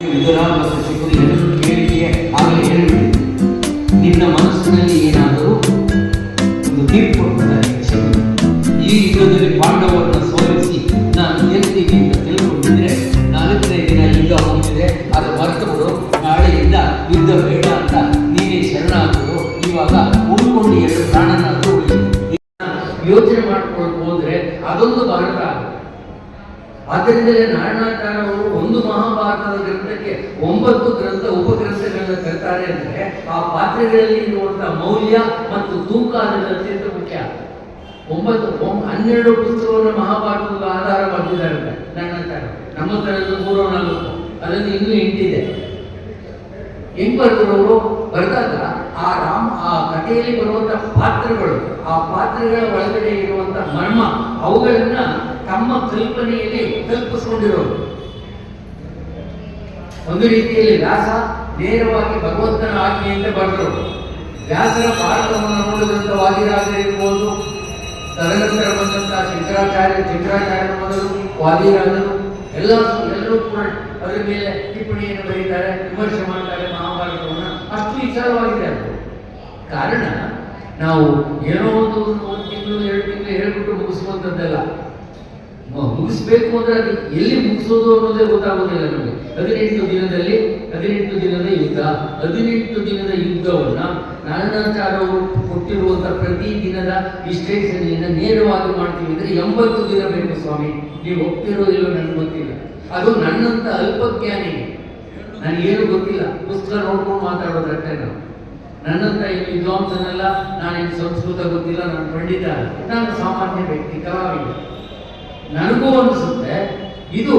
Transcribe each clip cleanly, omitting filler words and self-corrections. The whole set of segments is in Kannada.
ವಿದುರ ಮತ್ತು ಶಕುನಿಯನ್ನು ಕೇಳಿಕೆಯೇ ಆಗಲೇ ಹೇಳಿದೆ. ನಿನ್ನ ಮನಸ್ಸಿನಲ್ಲಿ ಏನಾದರೂ ಒಂದು ತೀರ್ಪು ಕೊಡ್ತಾರೆ ಶಕುನಿ. ಈ ಯುದ್ಧದಲ್ಲಿ ಪಾಂಡವರನ್ನು ಸೋಲಿಸಿ ನಾನು ಗೆಲ್ತೀನಿ ಅಂತ ತಿಳ್ಕೊಂಡಿದ್ರೆ 4ನೇ ದಿನ ಯುದ್ಧ ಹೋಗಿದ್ರೆ ಅದು ಮರೆತು ಬಿಡು, ನಾಳೆಯಿಂದ ಯುದ್ಧ ಬೇಡ ಅಂತ ನೀನೇ ಶರಣಾದರು. ಇವಾಗ ಉಳ್ಕೊಂಡು 2 ಪ್ರಾಣನಾದರೂ ಉಳಿಯುತ್ತೆ. ಯೋಚನೆ ಮಾಡ್ಕೊಂಡು ಹೋದ್ರೆ ಅದೊಂದು ಭಾರತ ಆಗುತ್ತೆ. ಆದ್ದರಿಂದಲೇ ನಾರಾಯಣಾಚಾರ್ಯ ಅವರು ಒಂದು ಮಹಾಭಾರತದ ಗ್ರಂಥಕ್ಕೆ 9 ಗ್ರಂಥ ಉಪಗ್ರಂಥಗಳನ್ನ ತರ್ತಾರೆ ಅಂದ್ರೆ ಆ ಪಾತ್ರೆಗಳಲ್ಲಿ ಇರುವಂತಹ ಮೌಲ್ಯ ಮತ್ತು ತೂಕ ಅದರಲ್ಲಿ ಅತ್ಯಂತ ಮುಖ್ಯ. 12 ಪುಸ್ತಕವನ್ನು ಮಹಾಭಾರತದ ಆಧಾರ ಮಾಡಿದ್ದಾರೆ ನಾರಾಯಣಾಚಾರ್ಯ. ನಮ್ಮ ತರದ್ದು 3-4 ಅದರಲ್ಲಿ ಇನ್ನೂ 8 ಇದೆ. ಹೆಂಗ್ ಬರೆದವರು ಬರೆದಾಗ ಆ ಕಥೆಯಲ್ಲಿ ಬರುವಂತಹ ಪಾತ್ರಗಳು, ಆ ಪಾತ್ರಗಳ ಒಳಗಡೆ ಇರುವಂತಹ ಮರ್ಮ, ಅವುಗಳನ್ನ ತಮ್ಮ ಕಲ್ಪನೆಯಲ್ಲಿ ಕಲ್ಪಿಸಿಕೊಂಡಿರೋರು. ಒಂದು ರೀತಿಯಲ್ಲಿ ವ್ಯಾಸ ನೇರವಾಗಿ ಭಗವಂತನ ಆಜ್ಞೆಯಿಂದ ಬರೆದರು. ವ್ಯಾಸರ ಭಾರತವನ್ನು ನೋಡಿದಂಥ ವಾದಿರಾಜರು ಇರ್ಬೋದು, ತದನಂತರ ಬಂದಂತಹ ಶಂಕರಾಚಾರ್ಯ ಮೊದಲು ವಾದಿರಾಜರು ಎಲ್ಲರೂ ಕೂಡ ಅದರ ಮೇಲೆ ಟಿಪ್ಪಣಿಯನ್ನು ಬರೀತಾರೆ, ವಿಮರ್ಶೆ ಮಾಡ್ತಾರೆ ಮಹಾಭಾರತವನ್ನು. ಅಷ್ಟು ವಿಚಾರವಾಗಿದೆ ಅದು. ಕಾರಣ ನಾವು ಏನೋ ಒಂದು 1 ತಿಂಗಳು 2 ತಿಂಗಳು ಹೇಳ್ಬಿಟ್ಟು ಮುಗಿಸುವಂಥದ್ದಲ್ಲ. ಮುಗಿಸ್ಬೇಕು ಅಂದ್ರೆ ಅದು ಎಲ್ಲಿ ಮುಗಿಸೋದು ಅನ್ನೋದೇ ಗೊತ್ತಾಗೋದಿಲ್ಲ ನಮಗೆ. 18 ದಿನದ ಯುದ್ಧ. 18 ದಿನದ ಯುದ್ಧವನ್ನ ನಾರಾಯಣಾಚಾರ್ಯ ಅವರು ಕೊಟ್ಟಿರುವಂತಹ ಪ್ರತಿ ದಿನದ ವಿಶ್ಲೇಷಣೆಯನ್ನು ನೇರವಾಗಿ ಮಾಡ್ತೀವಿ ಅಂದ್ರೆ 80 ದಿನ ಬೇಕು ಸ್ವಾಮಿ. ನೀವು ಒಪ್ತಿರೋದಿಲ್ಲ ನನಗೆ ಗೊತ್ತಿಲ್ಲ. ಅದು ನನ್ನಂತ ಅಲ್ಪಜ್ಞಾನಿ, ನನಗೇನು ಗೊತ್ತಿಲ್ಲ, ಪುಸ್ತಕ ನೋಡ್ಕೊಂಡು ಮಾತಾಡೋದ್ರಷ್ಟೇ. ನನ್ನಂತ ಈ ವಿದ್ವಾಂಸನಲ್ಲ, ನಾನೇನು ಸಂಸ್ಕೃತ ಗೊತ್ತಿಲ್ಲ, ನಾನು ಪಂಡಿತ, ನಾನು ಸಾಮಾನ್ಯ ವ್ಯಕ್ತಿ, ಕಲಾವಿದ. ನನಗೂ ಅನಿಸುತ್ತೆ ಇದು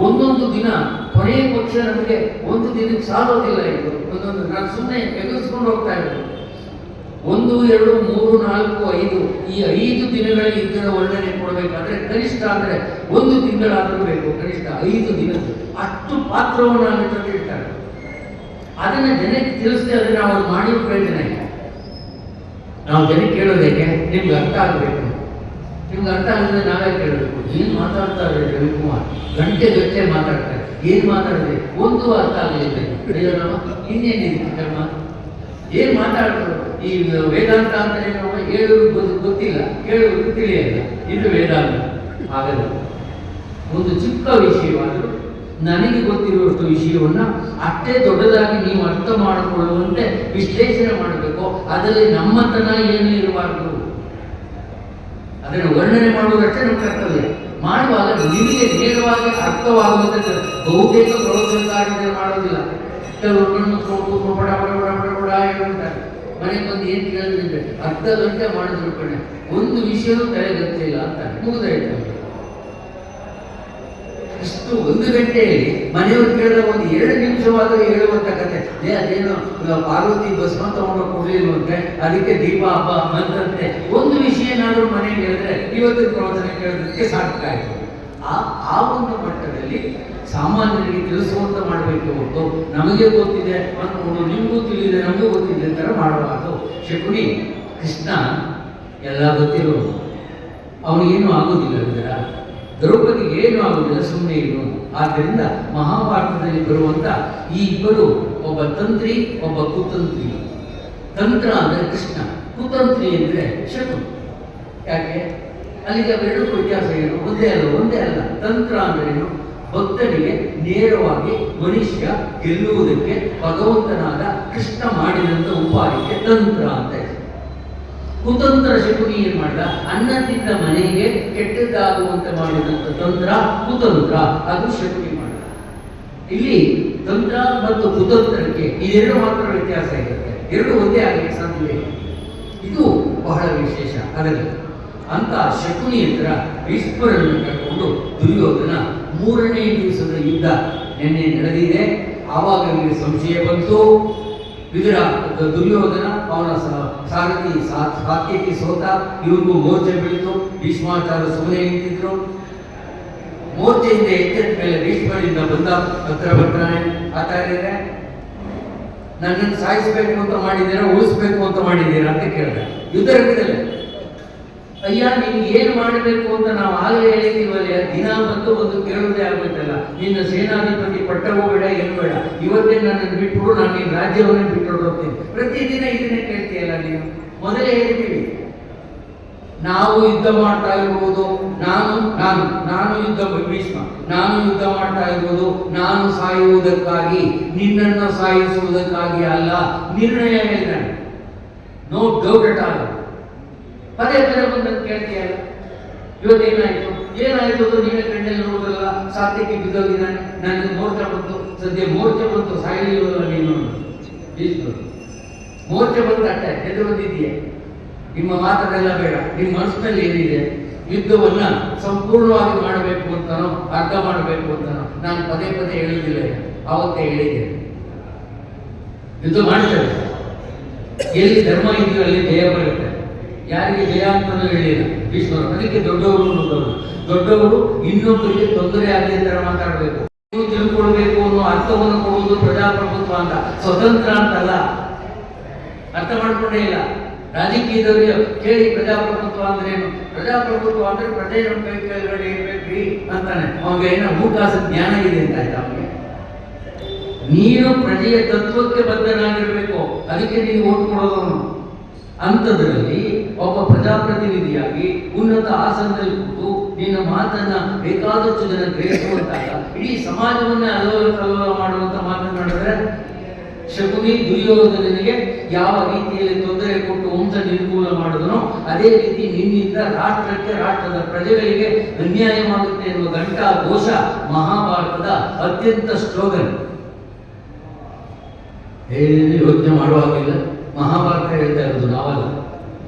ಒಂದೊಂದು ದಿನ ಕೊನೆಯ ಪಕ್ಷ ನನಗೆ ಒಂದು ದಿನಕ್ಕೆ ಸಾಲೋದಿಲ್ಲ. ಇದು ಒಂದೊಂದು ನಾನು ಸುಮ್ಮನೆ ಎದುರಿಸ್ಕೊಂಡು ಹೋಗ್ತಾ ಇರೋದು. 1, 2, 3, 4, 5 ಈ 5 ದಿನಗಳ ಯುದ್ಧದ ವರ್ಣನೆ ಕೊಡಬೇಕಾದ್ರೆ ಕನಿಷ್ಠ ಅಂದ್ರೆ 1 ತಿಂಗಳಾದರೂ ಬೇಕು. ಕನಿಷ್ಠ 5 ದಿನದ್ದು ಅಷ್ಟು ಪಾತ್ರವನ್ನು ಅಲ್ಲಿ ತಂದಿರ್ತಾರೆ. ಅದನ್ನ ಜನಕ್ಕೆ ತಿಳಿಸ್ದೆ ಆದರೆ ನಾವು ಅದು ಮಾಡಿರೋ ಪ್ರಯೋಜನ ಇಲ್ಲ. ನಾವು ಜನಕ್ಕೆ ಕೇಳೋದಕ್ಕೆ ನಿಮ್ಗೆ ಅರ್ಥ ಆಗಬೇಕು. ನಿಮ್ಗೆ ಅರ್ಥ ಆಗಿದ್ರೆ ನಾವೇ ಕೇಳಬೇಕು. ಏನು ಮಾತಾಡ್ತಾರೆ ರವಿಕುಮಾರ್, ಗಂಟೆ ಮಾತಾಡ್ತಾರೆ. ಏನು ಮಾತಾಡಿದ್ರೆ ಒಂದು ಅರ್ಥ ಆಗಲಿಲ್ಲ. ಇನ್ನೇನಿದೆ ಕರ್ಮ, ಏನು ಮಾತಾಡಿದ್ರು? ಈ ವೇದಾಂತ ಅಂತ ಹೇಳೋದು ಗೊತ್ತಿಲ್ಲ, ಕೇಳೋದು ತಿಳಿಯಲ್ಲ. ಇದು ವೇದಾಂತ ಆಗಲ್ಲ. ಒಂದು ಚಿಕ್ಕ ವಿಷಯವಾದರೂ ನನಗೆ ಗೊತ್ತಿರುವಷ್ಟು ವಿಷಯವನ್ನ ಅಷ್ಟೇ ದೊಡ್ಡದಾಗಿ ನೀವು ಅರ್ಥ ಮಾಡಿಕೊಳ್ಳುವಂತೆ ವಿಶ್ಲೇಷಣೆ ಮಾಡಬೇಕು. ಅದರಲ್ಲಿ ನಮ್ಮತನ ಏನು ಇರಬಾರ್ದು. ಅದನ್ನು ವರ್ಣನೆ ಮಾಡುವುದಷ್ಟೇ ನಮ್ಮ ಕರ್ತವ್ಯ. ಮಾಡುವಾಗ ನಿಮಗೆ ನೇರವಾಗಿ ಅರ್ಥವಾಗುವಂತೆ ಬಹುತೇಕ ಪ್ರವಚನಕಾರರು ಮಾಡೋದಿಲ್ಲ. ಕೆಲವರು ಹೇಳ್ತಾರೆ, ಮನೆಗೆ ಬಂದು ಏನು ಕೇಳಿದ್ರೆ ಅರ್ಧ ಗಂಟೆ ಮಾಡಿದ್ರು ಕಣೆ, ಒಂದು ವಿಷಯನೂ ತಲೆಗತ್ತಿಲ್ಲ ಅಂತ ಮುಗಿದಾಯ್ತು. ಇಷ್ಟು 1 ಗಂಟೆಯಲ್ಲಿ ಮನೆಯವರು ಕೇಳಿದ ಒಂದು 2 ನಿಮಿಷವಾದರೂ ಹೇಳುವಂತ ಕತೆ. ಅದೇನು ಪಾರ್ವತಿ ಭಸ್ಮ ತಗೊಂಡು ಕೊಡ್ಲಿಲ್ವಂತೆ, ಅದಕ್ಕೆ ದೀಪ ಹಬ್ಬ ಬಂದಂತೆ. ಒಂದು ವಿಷಯನಾದ್ರೂ ಮನೆಗೆ ಹೇಳಿದ್ರೆ ಇವತ್ತಿನ ಪ್ರವಚನ ಕೇಳೋದಕ್ಕೆ ಸಾರ್ಥಕ ಆಯಿತು. ಆ ಒಂದು ಮಟ್ಟದಲ್ಲಿ ಸಾಮಾನ್ಯರಿಗೆ ತಿಳಿಸುವಂತ ಮಾಡಬೇಕು ಹೊರತು ನಮಗೆ ಗೊತ್ತಿದೆ ಅಂದ್ಕೊಂಡು ನಿಮಗೂ ತಿಳಿದೆ ನಮಗೂ ಗೊತ್ತಿದೆ ಅಂತಾರೆ ಮಾಡಬಾರ್ದು. ಶಕುನಿ ಕೃಷ್ಣ ಎಲ್ಲ ಗೊತ್ತಿರೋದು, ಅವನಿಗೇನು ಆಗೋದಿಲ್ಲ. ಇದರ ದ್ರೌಪದಿಗೆ ಏನು ಆಗುವುದಿಲ್ಲ, ಸುಮ್ಮನೆ ಇರು. ಆದ್ದರಿಂದ ಮಹಾಭಾರತದಲ್ಲಿ ಬರುವಂತ ಈ ಇಬ್ಬರು, ಒಬ್ಬ ತಂತ್ರಿ, ಒಬ್ಬ ಕುತಂತ್ರಿ. ತಂತ್ರ ಅಂದರೆ ಕೃಷ್ಣ, ಕುತಂತ್ರಿ ಅಂದರೆ ಶಕುನಿ. ಯಾಕೆ ಅಲ್ಲಿಗೆ ಅವೆರಡಕ್ಕೂ ವ್ಯತ್ಯಾಸ ಏನು? ಒಂದೇ ಅಲ್ಲ. ತಂತ್ರ ಅಂದ್ರೇನು? ಭಕ್ತನಿಗೆ ನೇರವಾಗಿ ಮನುಷ್ಯ ಗೆಲ್ಲುವುದಕ್ಕೆ ಭಗವಂತನಾದ ಕೃಷ್ಣ ಮಾಡಿದಂಥ ಉಪಾಯಕ್ಕೆ ತಂತ್ರ ಅಂತ. ಕುತಂತ್ರ ಶಕುನಿ ಏನ್ ಮಾಡಿದ? ಅನ್ನ ತಿಂದ ಮನೆಗೆ ಕೆಟ್ಟದ್ದಾಗುವಂತೆ ಮಾಡಿದಂಥ ತಂತ್ರ ಕುತಂತ್ರ, ಅದು ಶಕುನಿ ಮಾಡಿದ. ಇಲ್ಲಿ ತಂತ್ರ ಮತ್ತು ಕುತಂತ್ರಕ್ಕೆ ಇದೆರಡು ಮಾತ್ರ ವ್ಯತ್ಯಾಸ ಇರುತ್ತೆ. ಎರಡು ಒಂದೇ ಆಗಲಿಕ್ಕೆ ಸಾಧ್ಯವೇ? ಇದು ಬಹಳ ವಿಶೇಷ. ಅದರಲ್ಲಿ ಅಂತ ಶಕುನಿ ಹತ್ರ ಭೀಷ್ಮರನ್ನು ಕರ್ಕೊಂಡು ದುರ್ಯೋಧನ 3ನೇ ದಿವಸದ ಯುದ್ಧ ನಿನ್ನೆ ನಡೆದಿದೆ. ಆವಾಗ ಇವರಿಗೆ ಸಂಶಯ ಬಂತು. ದುರ್ಯೋಧನ ಅವನ ಸಾತ್ಯಕ್ಕೆ ಸೋತ, ಇವ್ರಿಗೂ ಮೋರ್ಚೆ ಬೆಳೆದು ಭೀಷ್ಮಾಚಾರ್ಯ ಸುಮ್ಮನೆ ನಿಂತಿದ್ರು. ಮೋರ್ಚೆಯಿಂದ ಎಚ್ಚೆತ್ತ ಮೇಲೆ ಭೀಷ್ಮರಿಂದ ಬಂದ ಹತ್ರ ಬರ್ತಾನೆ. ಆಚಾರ್ಯರೇ, ನನ್ನನ್ನು ಸಾಯಿಸಬೇಕು ಅಂತ ಮಾಡಿದ್ದೀರಾ, ಉಳಿಸ್ಬೇಕು ಅಂತ ಮಾಡಿದ್ದೀರಾ ಅಂತ ಕೇಳಿದೆ. ಯುದ್ಧ ರಂಗದಲ್ಲೇ ಅಯ್ಯ ನಿನ್ಗೆ ಏನು ಮಾಡಬೇಕು ಅಂತ ನಾವು ಆಗಲೇ ಹೇಳಿದ್ದೀವಲ್ಲ, ದಿನ ಬಂದು ಒಂದು ಕೇಳುವುದೇ ಆಗ್ಬೇಕಲ್ಲ. ನಿನ್ನ ಸೇನಾಧಿಪತಿ ಪಟ್ಟವೂ ಬೇಡ, ಏನು ಬೇಡ, ಇವತ್ತೇ ನನ್ನನ್ನು ಬಿಟ್ಟರು, ನಾನು ನಿನ್ನ ರಾಜ್ಯವನ್ನೇ ಬಿಟ್ಟು ಹೋಗ್ತೀನಿ. ಪ್ರತಿದಿನ ಇದನ್ನೇ ಕೇಳ್ತೀಯಲ್ಲ ನೀನು. ಮೊದಲೇ ಹೇಳ್ತೀವಿ, ನಾವು ಯುದ್ಧ ಮಾಡ್ತಾ ಇರುವುದು, ನಾನು ಯುದ್ಧ ಭೀಷ್ಮ, ನಾನು ಯುದ್ಧ ಮಾಡ್ತಾ ಇರುವುದು ನಾನು ಸಾಯುವುದಕ್ಕಾಗಿ, ನಿನ್ನನ್ನು ಸಾಯಿಸುವುದಕ್ಕಾಗಿ ಅಲ್ಲ. ನಿರ್ಣಯ ಹೇಳಿದ್ದಾನೆ, ನೋ ಡೌಟ್ ಅಟ್ ಆಲ್. ಪದೇ ಪದೇ ಬಂದಂತ ಕೇಳ್ತೀಯಲ್ಲ. ಇವತ್ತೇನಾಯ್ತು ಅದು ನೀವೇ ಕಣ್ಣಲ್ಲಿ ನೋಡುದಲ್ಲ. ಸಾತ್ಯಕ್ಕೆ ಬಿದ್ದೋಗಿದ್ದಾನೆ, ನನಗೆ ಮೋರ್ಚೆ ಬಂತು, ಸದ್ಯ ಮೋರ್ಚೆ ಬಂತು, ಸಾಯಲಿಲ್ಲ ನೀನು. ಮೋರ್ಚೆ ಬಂತು ಅಟ್ಟೆ ಎದ್ದು ಬಂದಿದ್ದೀಯ. ನಿಮ್ಮ ಮಾತನ್ನೆಲ್ಲ ಬೇಡ, ನಿಮ್ಮ ಮನಸ್ಸಿನಲ್ಲಿ ಏನಿದೆ, ಯುದ್ಧವನ್ನ ಸಂಪೂರ್ಣವಾಗಿ ಮಾಡಬೇಕು ಅಂತಾನೋ ಅರ್ಥ ಮಾಡಬೇಕು ಅಂತಾನೋ ನಾನು ಪದೇ ಪದೇ ಹೇಳುವುದಿಲ್ಲ. ಆವತ್ತೇ ಹೇಳಿದ್ದೆ, ಯುದ್ಧ ಮಾಡ್ತಾರೆ, ಎಲ್ಲಿ ಧರ್ಮ ಇದೆಯೋ ಅಲ್ಲಿ ಜಯ ಬರುತ್ತೆ. ಯಾರಿಗೆ ಜಯ ಅಂತಲೂ ಹೇಳಿಲ್ಲ ಭೀಷ್ಮರು. ಅದಕ್ಕೆ ದೊಡ್ಡವರು ಇನ್ನೊಬ್ಬರಿಗೆ ತೊಂದರೆ ಆಗಲಿ ತರ ಮಾತಾಡಬೇಕು, ನೀವು ತಿಳ್ಕೊಳ್ಬೇಕು ಅನ್ನೋ ಅರ್ಥವನ್ನು ಕೊಡುವುದು ಪ್ರಜಾಪ್ರಭುತ್ವ ಅಂತ, ಸ್ವತಂತ್ರ ಅಂತಲ್ಲ. ಅರ್ಥ ಮಾಡ್ಕೊಂಡೇ ಇಲ್ಲ ರಾಜಕೀಯದವರಿಗೆ. ಕೇಳಿ ಪ್ರಜಾಪ್ರಭುತ್ವ ಅಂದ್ರೆ ಏನು? ಪ್ರಜಾಪ್ರಭುತ್ವ ಅಂದ್ರೆ ಪ್ರಜೆ ನಮ್ಮ ಕೈ ಕೆಳಗಡೆ ಇರ್ಬೇಕ್ರಿ ಅಂತಾನೆ. ಅವಾಗ ಏನೋ ಭೂಕಾಸ ಜ್ಞಾನ ಇದೆ ಅಂತ ಆಯ್ತಾ ಅವನಿಗೆ. ನೀನು ಪ್ರಜೆಯ ತತ್ವಕ್ಕೆ ಬದ್ಧನಾಗಿರ್ಬೇಕು, ಅದಕ್ಕೆ ನೀನು ಓಟ್ ಕೊಡೋದವನು. ಅಂಥದ್ರಲ್ಲಿ ಒಬ್ಬ ಪ್ರಜಾಪ್ರತಿನಿಧಿಯಾಗಿ ಉನ್ನತ ಆಸನದಲ್ಲಿ ಕೂತು ನಿನ್ನ ಮಾತನ್ನ ಬೇಕಾದಷ್ಟು ಜನ ಗ್ರಹಿಸುವಂತಾಗ ಇಡೀ ಸಮಾಜವನ್ನೇ ಅಲ್ಲೋಲ ಕಲ್ಲೋಲ ಮಾಡುವಂತ ಮಾತನಾಡಿದ್ರೆ, ಶಕುನಿ ದುರ್ಯೋಧನನಿಗೆ ಯಾವ ರೀತಿಯಲ್ಲಿ ತೊಂದರೆ ಕೊಟ್ಟು ವಂಶ ನಿರ್ಮೂಲ ಮಾಡಿದನೋ ಅದೇ ರೀತಿ ನಿನ್ನಿಂದ ರಾಷ್ಟ್ರಕ್ಕೆ, ರಾಷ್ಟ್ರದ ಪ್ರಜೆಗಳಿಗೆ ಅನ್ಯಾಯವಾಗುತ್ತೆ ಎನ್ನುವ ಘಂಟಾ ಘೋಷ ಮಹಾಭಾರತದ ಅತ್ಯಂತ ಸ್ಲೋಗನ್. ಯೋಚನೆ ಮಾಡುವಾಗಿಲ್ಲ, ಮಹಾಭಾರತ ಹೇಳ್ತಾ ಇರೋದು ನಾವಲ್ಲ.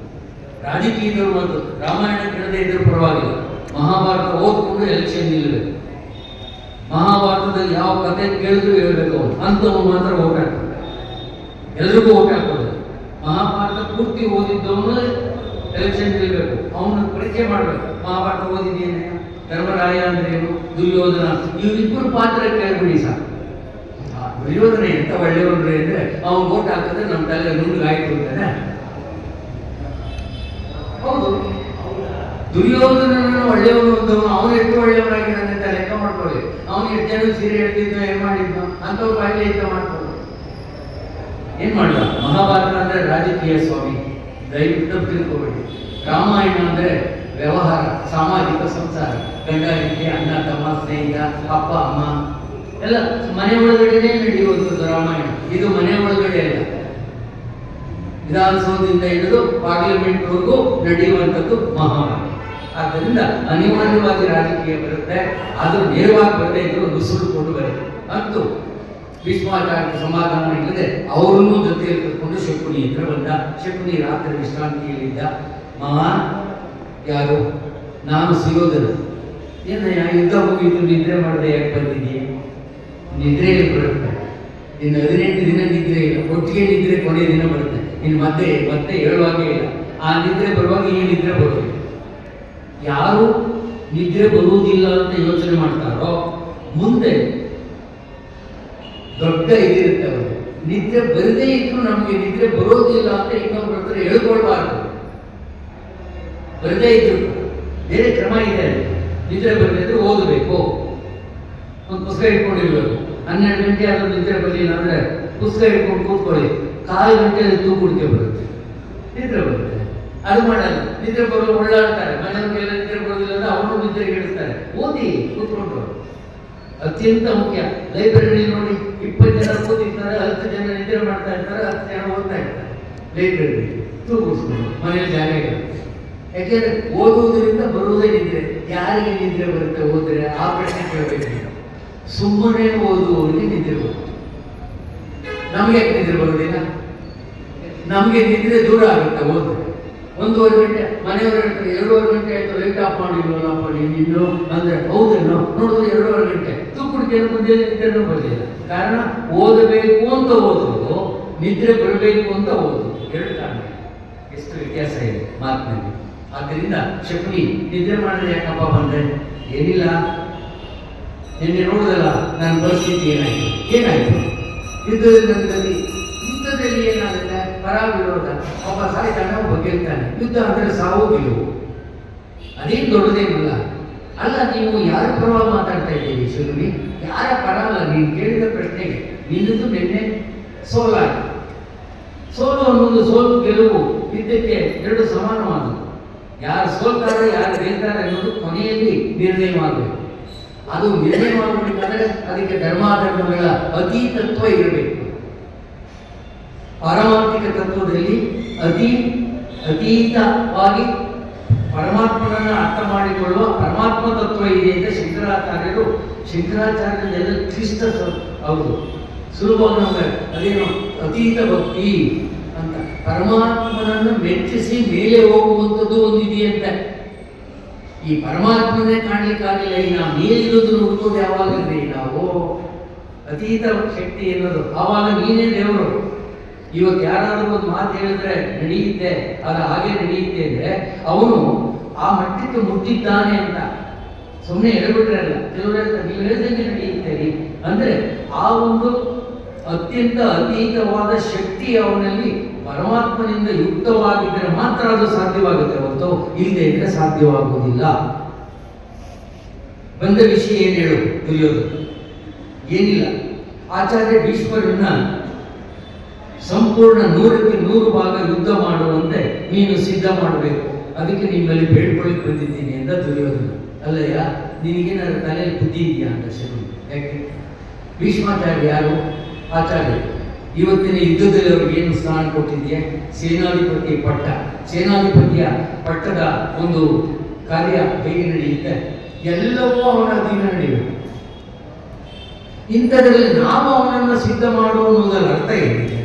ರಾಜಕೀಯದವರು ಮತ್ತು ರಾಮಾಯಣ ಕೇಳದೇ ಇದ್ರೂ ಪರವಾಗಿಲ್ಲ, ಮಹಾಭಾರತ ಓದ್ಕೊಂಡು ಎಲೆಕ್ಷನ್ ನಿಲ್ಲಬೇಕು. ಮಹಾಭಾರತದಲ್ಲಿ ಯಾವ ಕಥೆ ಕೇಳಿದ್ರು ಹೇಳ್ಬೇಕು ಅವನು, ಅಂಥವನು ಮಾತ್ರ ಓಟ್ ಹಾಕ್ತಾರೆ. ಎಲ್ರಿಗೂ ಓಟ್ ಹಾಕೋದು. ಮಹಾಭಾರತ ಪೂರ್ತಿ ಓದಿದ್ದವನು ಎಲೆಕ್ಷನ್ ನಿಲ್ಲಬೇಕು, ಅವನ ಪರಿಚಯ ಮಾಡಬೇಕು. ಮಹಾಭಾರತ ಓದಿದ್ದೇನೆ, ಧರ್ಮರಾಯ ಅಂದ್ರೆ ಏನು, ದುರ್ಯೋಧನ, ಇವರಿಬ್ಬರು ಪಾತ್ರ ಕೇಳ್ಬಿಡಿ ಸಾಕು. ದುರ್ಯೋಧನ ಎಂತ ಒಳ್ಳೆಯವನ್ರಿ ಅಂದ್ರೆ ಅವನು ಓಟ್ ಹಾಕಿದ್ರೆ ನಮ್ಮ ತಲೆ ನುಣ್ಣಗಾಯ್ತು ಅಂತಾನೆ. ಹೌದು, ದುರ್ಯೋಧನನ್ನು ಒಳ್ಳೆಯವನು ಅಂತವನು, ಅವನು ಎಷ್ಟು ಒಳ್ಳೆಯವನಾಗಿದ್ದಾನೆ ಅಂತ ಲೆಕ್ಕ ಮಾಡ್ಕೊಳ್ಳಿ. ಅವನು ಎಷ್ಟು ಜನ ಸೀರೆ ಹೇಳ್ತಿದ್ನೋ ಏನ್ ಮಾಡಿದ್ನೋ ಅಂತವ್ರು ಬಾಯಿಲೆ ಯುದ್ಧ ಮಾಡ್ಕೊಳ್ಳಿ. ಏನ್ ಮಾಡಲ್ಲ. ಮಹಾಭಾರತ ಅಂದ್ರೆ ರಾಜಕೀಯ ಸ್ವಾಮಿ, ದಯವಿಟ್ಟು ತಿಳ್ಕೊಬೇಡಿ. ರಾಮಾಯಣ ಅಂದ್ರೆ ವ್ಯವಹಾರ, ಸಾಮಾಜಿಕ ಸಂಸಾರ, ಗಂಡ ಹೆಂಡತಿ, ಅಣ್ಣ ತಮ್ಮ, ಸ್ನೇಹಿತ, ಅಪ್ಪ ಅಮ್ಮ ಎಲ್ಲ ಮನೆ ಒಳಗಡೆನೇ ನಡೆಯುವಂಥದ್ದು ರಾಮಾಯಣ. ಇದು ಮನೆ ಒಳಗಡೆ ಅಲ್ಲ, ವಿಧಾನಸೌಧದಿಂದ ಹಿಡಿದು ಪಾರ್ಲಿಮೆಂಟ್ವರೆಗೂ ನಡೆಯುವಂಥದ್ದು ಮಹಾಭಾರತ. ಆದ್ದರಿಂದ ಅನಿವಾರ್ಯವಾಗಿ ರಾಜಕೀಯ ಬರುತ್ತೆ, ಅದು ನೇರವಾಗಿ ಬರದೇ ಇದ್ರು ನುಸುಳಿಕೊಂಡು ಬರುತ್ತೆ. ಅಂತೂ ಭೀಷ್ಮಾಚಾರ್ಯ ಸಮಾಧಾನ ಇಲ್ಲದೆ ಅವರನ್ನು ಜೊತೆಯಲ್ಲಿ ಕರ್ಕೊಂಡು ಶಕುನಿ ಹತ್ರ ಬಂದ. ಶಕುನಿ ರಾತ್ರಿ ವಿಶ್ರಾಂತಿಯಲ್ಲಿದ್ದ. ಮಹಾ ಯಾರು? ನಾನು ಸುಯೋಧನ. ಏನಯ್ಯ ಯುದ್ಧ ಮುಗಿತು, ನಿದ್ರೆ ಮಾಡದೆ ಯಾಕೆ ಬಂದಿದ್ದೀಯ? ನಿದ್ರೆಯಲ್ಲಿ ಬರುತ್ತೆ. ಇನ್ನು 18 ದಿನ ನಿದ್ರೆ ಇಲ್ಲ, ಒಟ್ಟಿಗೆ ನಿದ್ರೆ ಕೊನೆಯ ದಿನ ಬರುತ್ತೆ. ಇನ್ನು ಮತ್ತೆ ಹೇಳುವಾಗೇ ಇಲ್ಲ. ಆ ನಿದ್ರೆ ಬರುವಾಗ ಈ ನಿದ್ರೆ ಬರೋದಿಲ್ಲ. ಯಾರು ನಿದ್ರೆ ಬರುವುದಿಲ್ಲ ಅಂತ ಯೋಚನೆ ಮಾಡ್ತಾರೋ ಮುಂದೆ ದೊಡ್ಡ ಇದಿರುತ್ತೆ ಅವರು. ನಿದ್ರೆ ಬರದೇ ಇದ್ರು ನಮಗೆ ನಿದ್ರೆ ಬರೋದಿಲ್ಲ ಅಂತ ಇನ್ನೊಬ್ಬರ ಹತ್ರ ಹೇಳ್ಕೊಳ್ಬಾರ್ದು. ಬರದೇ ಇದ್ರು ಬೇರೆ ಕ್ರಮ ಇದೆ. ನಿದ್ರೆ ಬರದಿದ್ರೆ ಓದಬೇಕು, ಒಂದು ಪುಸ್ತಕ ಇಟ್ಕೊಂಡಿರ್ಬೇಕು. 12 ಗಂಟೆ ಆದ್ರೂ ನಿದ್ರೆ ಬರಲಿಲ್ಲ ಅಂದ್ರೆ ಪುಸ್ತಕ ಇಟ್ಕೊಂಡು ಕೂತ್ಕೊಳ್ಳಿ, 1/4 ಗಂಟೆ ತೂಗು ಕುಡಿಕೆ ಬರುತ್ತೆ, ನಿದ್ರೆ ಬರುತ್ತೆ. ಅದು ಮಾಡಲ್ಲ. ನಿದ್ರೆ ಬರೋದು ಒಳ್ಳಾಡ್ತಾರೆ, ಮನೆಯವ್ರಿಗೆಲ್ಲ ನಿದ್ರೆ ಬರೋದಿಲ್ಲ ಅಂದ್ರೆ ಅವರು ನಿದ್ರೆ ಗೆಡಿಸ್ತಾರೆ. ಓದಿ ಕೂತ್ಕೊಂಡು, ಅತ್ಯಂತ ಮುಖ್ಯ. ಲೈಬ್ರರಿ ನೋಡಿ, 20 ಜನ ಕೂತಿರ್ತಾರೆ, 10 ಜನ ನಿದ್ರೆ ಮಾಡ್ತಾ ಇರ್ತಾರೆ, 10 ಜನ ಓದ್ತಾ ಇರ್ತಾರೆ. ಲೈಬ್ರರಿ ತೂಗಿಸ್ಕೊಂಡು ಮನೆಯಲ್ಲಿ ಜಾಗ ಇಲ್ಲ. ಯಾಕೆಂದ್ರೆ ಓದುವುದರಿಂದ ಬರುವುದೇ ನಿದ್ರೆ. ಯಾರಿಗೆ ನಿದ್ರೆ ಬರುತ್ತೆ ಓದಿದ್ರೆ? ಆ ಪ್ರಶ್ನೆ ಕೇಳಬೇಕು. ಸುಮ್ಮನೆ ಓದುವವರಿಗೆ ನಿದ್ರೆ ಬರುತ್ತೆ. ನಮ್ಗೆ ಯಾಕೆ ನಿದ್ರೆ ಬರೋದಿಲ್ಲ? ನಮ್ಗೆ ನಿದ್ರೆ ದೂರ ಆಗುತ್ತೆ ಓದಿದ್ರೆ. 1:30 ಗಂಟೆ ಮನೆಯವರು ಹೇಳ್ತಾರೆ, 2:30 ಗಂಟೆ ಆಯ್ತು, ಲೈಟ್ ಆಫ್ ಮಾಡಿಲ್ವಲ್ಲಪ್ಪ ನೀನು ಅಂದ್ರೆ ಹೌದೇನೋ ನೋಡಿದ್ರೆ 2:30 ಗಂಟೆ ತೂಕುಡಿಕೆ ಮುಂದೆ ನಿದ್ರೆನೂ ಬರಲಿಲ್ಲ. ಕಾರಣ ಓದಬೇಕು ಅಂತ ಓದೋದು, ನಿದ್ರೆ ಬರಬೇಕು ಅಂತ ಓದೋದು, 2 ಕಾರಣ. ಎಷ್ಟು ವ್ಯತ್ಯಾಸ ಇದೆ ಮಾತಿನಲ್ಲಿ. ಆದ್ದರಿಂದ ಶಕುನಿ ನಿದ್ರೆ ಮಾಡಿದ್ರೆ ಯಾಕಪ್ಪ ಬಂದ್ರೆ? ಏನಿಲ್ಲ, ನಿನ್ನೆ ನೋಡುದಲ್ಲ ನನ್ನ ಪರಿಸ್ಥಿತಿ ಏನಾಯ್ತು ಯುದ್ಧದಲ್ಲಿ ನನ್ನ ಗತಿ. ಯುದ್ಧದಲ್ಲಿ ಏನಾಗುತ್ತೆ? ಪರ ವಿರೋಧ. ಒಬ್ಬ ಸಾಯ್ತಾನೆ, ಒಬ್ಬ ಗೆಲ್ತಾನೆ. ಯುದ್ಧ ಅಂದರೆ ಸಾವು ಗೆಲುವು. ಅದೇನು ದೊಡ್ಡದೇನಲ್ಲ. ಅಲ್ಲ, ನೀವು ಯಾರ ಪರವಾಗಿ ಮಾತಾಡ್ತಾ ಇದ್ದೀರಿ ಶಿವನಿ? ಯಾರ ಪರ ಅಲ್ಲ. ನೀನು ಕೇಳಿದ ಪ್ರಶ್ನೆಗೆ ನಿನ್ನದು ನಿನ್ನೆ ಸೋಲಾಗಿ. ಸೋಲು ಅನ್ನೋದು, ಸೋಲು ಗೆಲುವು ಇದ್ದಕ್ಕೆ ಎರಡು ಸಮಾನವಾದದ್ದು. ಯಾರು ಸೋಲ್ತಾರೆ ಯಾರು ಗೆಲ್ತಾರೆ ಅನ್ನೋದು ಕೊನೆಯಲ್ಲಿ ನಿರ್ಣಯವಾಗಬೇಕು. ಅದು ನಿರ್ಣಯವಾಗಬೇಕಾದ್ರೆ ಅದಕ್ಕೆ ಧರ್ಮಾಧರ್ಮಗಳ ಅತೀತತ್ವ ಇರಬೇಕು. ಪಾರಮಾರ್ಥಿಕ ತತ್ವದಲ್ಲಿ ಅತೀತವಾಗಿ ಪರಮಾತ್ಮನನ್ನು ಅರ್ಥ ಮಾಡಿಕೊಳ್ಳುವ ಪರಮಾತ್ಮ ತತ್ವ ಇದೆ ಅಂತ ಶಂಕರಾಚಾರ್ಯರೆಲ್ಲ ಕ್ಲಿಷ್ಟ. ಹೌದು, ಸುಲಭವಾಗಿ ನಮಗೆ ಅದೇನು ಅತೀತ ಭಕ್ತಿ ಅಂತ ಪರಮಾತ್ಮನನ್ನು ಮೆಚ್ಚಿಸಿ ಮೇಲೆ ಹೋಗುವಂಥದ್ದು ಒಂದಿದೆಯಂತೆ. ಈ ಪರಮಾತ್ಮನೇ ಕಾಣಲಿಕ್ಕಾಗಲಿಲ್ಲ, ಈ ನಾವು ಮೇಲಿರೋದನ್ನು ಹುಡುಕೋದು ಯಾವಾಗಲ್ರಿ ನಾವು? ಅತೀತ ಶಕ್ತಿ ಎನ್ನೋದು ಆವಾಗ ನೀನೇ ದೇವರು. ಇವತ್ತು ಯಾರಾದರೂ ಒಂದು ಮಾತು ಹೇಳಿದ್ರೆ ನಡೆಯುತ್ತೆ, ಅದು ಹಾಗೆ ನಡೆಯುತ್ತೆ ಅಂದರೆ ಅವನು ಆ ಮಟ್ಟಕ್ಕೆ ಮುಟ್ಟಿದ್ದಾನೆ ಅಂತ. ಸುಮ್ಮನೆ ಹೇಳ್ಬಿಟ್ರೆ ಅಲ್ಲ, ಕೆಲವರು ಹೇಳ್ತಾರೆ ನೀವು ಹೇಳಿದಂಗೆ ನಡೆಯುತ್ತೇರಿ ಅಂದರೆ ಆ ಒಂದು ಅತ್ಯಂತ ಅತೀತವಾದ ಶಕ್ತಿ ಅವನಲ್ಲಿ ಪರಮಾತ್ಮನಿಂದ ಯುಕ್ತವಾಗಿದ್ದರೆ ಮಾತ್ರ ಅದು ಸಾಧ್ಯವಾಗುತ್ತೆ, ಹೊರತು ಇಲ್ಲದೆ ಇದ್ರೆ ಸಾಧ್ಯವಾಗುವುದಿಲ್ಲ. ಬಂದ ವಿಷಯ ಏನು ಹೇಳು ದುರ್ಯೋಧನ? ಏನಿಲ್ಲ, ಆಚಾರ್ಯ ಭೀಷ್ಮರನ್ನ ಸಂಪೂರ್ಣ 100ಕ್ಕೆ 100 ಭಾಗ ಯುದ್ಧ ಮಾಡುವಂತೆ ನೀನು ಸಿದ್ಧ ಮಾಡಬೇಕು, ಅದಕ್ಕೆ ನಿಮ್ಮಲ್ಲಿ ಬೇಡ್ಕೊಳ್ಳಿಕ್ಕೆ ಬಂದಿದ್ದೀನಿ ಅಂತ ದುರ್ಯೋಧನ. ಅಲ್ಲಯ್ಯ, ನಿನಗೇನಾದ್ರು ತಲೆಯಲ್ಲಿ ಬುದ್ಧಿ ಇದೆಯಾ ಅಂತ ಶನಿ? ಯಾಕೆ? ಭೀಷ್ಮಾಚಾರ್ಯ ಯಾರು? ಆಚಾರ್ಯ. ಇವತ್ತಿನ ಯುದ್ಧದಲ್ಲಿ ಅವ್ರಿಗೆ ಏನು ಸ್ಥಾನ ಕೊಟ್ಟಿದೆಯೇ? ಸೇನಾಧಿಪತಿ ಪಟ್ಟ. ಸೇನಾಧಿಪತಿಯ ಪಟ್ಟದ ಒಂದು ಕಾರ್ಯ ಹೇಗೆ ನಡೆಯುತ್ತೆ? ಎಲ್ಲವೂ ಅವನ ಅಧೀನ ನಡೆಯಬೇಕು. ಇಂಥದ್ರಲ್ಲಿ ನಾವು ಅವನನ್ನು ಸಿದ್ಧ ಮಾಡುವುದರ ಅರ್ಥ ಏನಿದೆ?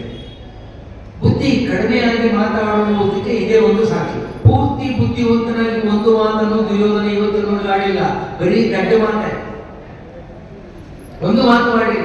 ಬುದ್ಧಿ ಕಡಿಮೆಯಾಗಿ ಮಾತಾಡುವುದಕ್ಕೆ ಇದೇ ಒಂದು ಸಾಕ್ಷಿ. ಪೂರ್ತಿ ಬುದ್ಧಿವಂತನಾಗಿ ಒಂದು ಮಾತನ್ನು ದುರ್ಯೋಧನ ಇವತ್ತು ನೋಡಾಡಿಲ್ಲ, ಬರೀ ಗಡ್ಡೆ ಮಾತೆ, ಒಂದು ಮಾತು ಮಾಡಿಲ್ಲ.